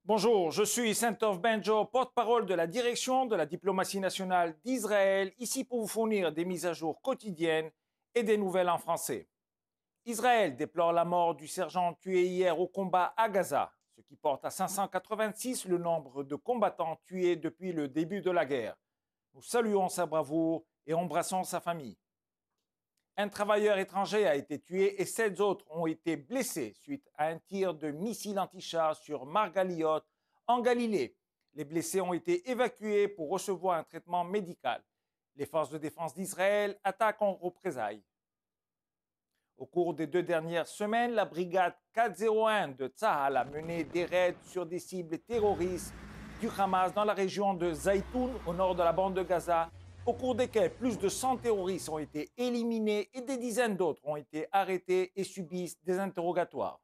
Bonjour, je suis Saint-Of Benjo, porte-parole de la direction de la diplomatie nationale d'Israël, ici pour vous fournir des mises à jour quotidiennes et des nouvelles en français. Israël déplore la mort du sergent tué hier au combat à Gaza, ce qui porte à 586 le nombre de combattants tués depuis le début de la guerre. Nous saluons sa bravoure et embrassons sa famille. Un travailleur étranger a été tué et 7 autres ont été blessés suite à un tir de missile anti-char sur Margaliot, en Galilée. Les blessés ont été évacués pour recevoir un traitement médical. Les forces de défense d'Israël attaquent en représailles. Au cours des 2 dernières semaines, la brigade 401 de Tzahal a mené des raids sur des cibles terroristes du Hamas dans la région de Zaïtoun, au nord de la bande de Gaza, au cours desquels plus de 100 terroristes ont été éliminés et des dizaines d'autres ont été arrêtés et subissent des interrogatoires.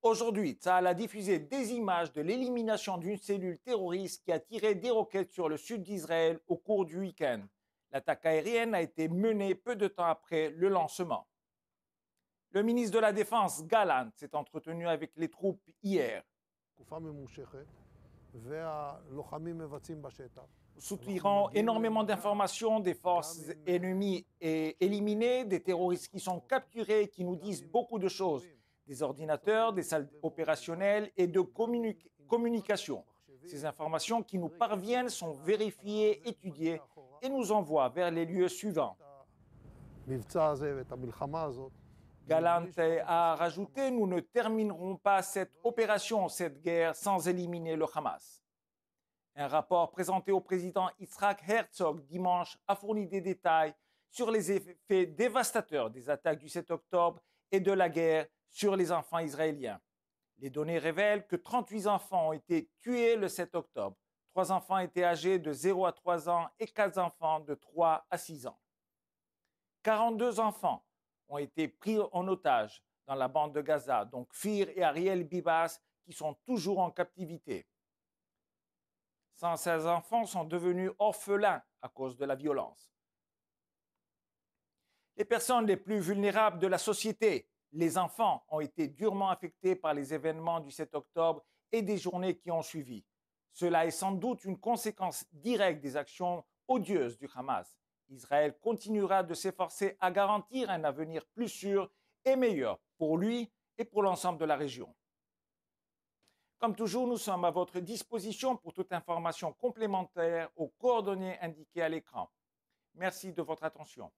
Aujourd'hui, Tzahal a diffusé des images de l'élimination d'une cellule terroriste qui a tiré des roquettes sur le sud d'Israël au cours du week-end. L'attaque aérienne a été menée peu de temps après le lancement. Le ministre de la Défense, Gallant, s'est entretenu avec les troupes hier. Nous soutirons énormément d'informations des forces ennemies et éliminées, des terroristes qui sont capturés, qui nous disent beaucoup de choses, des ordinateurs, des salles opérationnelles et de communication. Ces informations qui nous parviennent sont vérifiées, étudiées et nous envoient vers les lieux suivants. Gallant a rajouté « Nous ne terminerons pas cette opération, cette guerre, sans éliminer le Hamas ». Un rapport présenté au président Yitzhak Herzog dimanche a fourni des détails sur les effets dévastateurs des attaques du 7 octobre et de la guerre sur les enfants israéliens. Les données révèlent que 38 enfants ont été tués le 7 octobre. 3 enfants étaient âgés de 0 à 3 ans et 4 enfants de 3 à 6 ans. 42 enfants ont été pris en otage dans la bande de Gaza, donc Kfir et Ariel Bibas, qui sont toujours en captivité. 116 enfants sont devenus orphelins à cause de la violence. Les personnes les plus vulnérables de la société, les enfants, ont été durement affectés par les événements du 7 octobre et des journées qui ont suivi. Cela est sans doute une conséquence directe des actions odieuses du Hamas. Israël continuera de s'efforcer à garantir un avenir plus sûr et meilleur pour lui et pour l'ensemble de la région. Comme toujours, nous sommes à votre disposition pour toute information complémentaire aux coordonnées indiquées à l'écran. Merci de votre attention.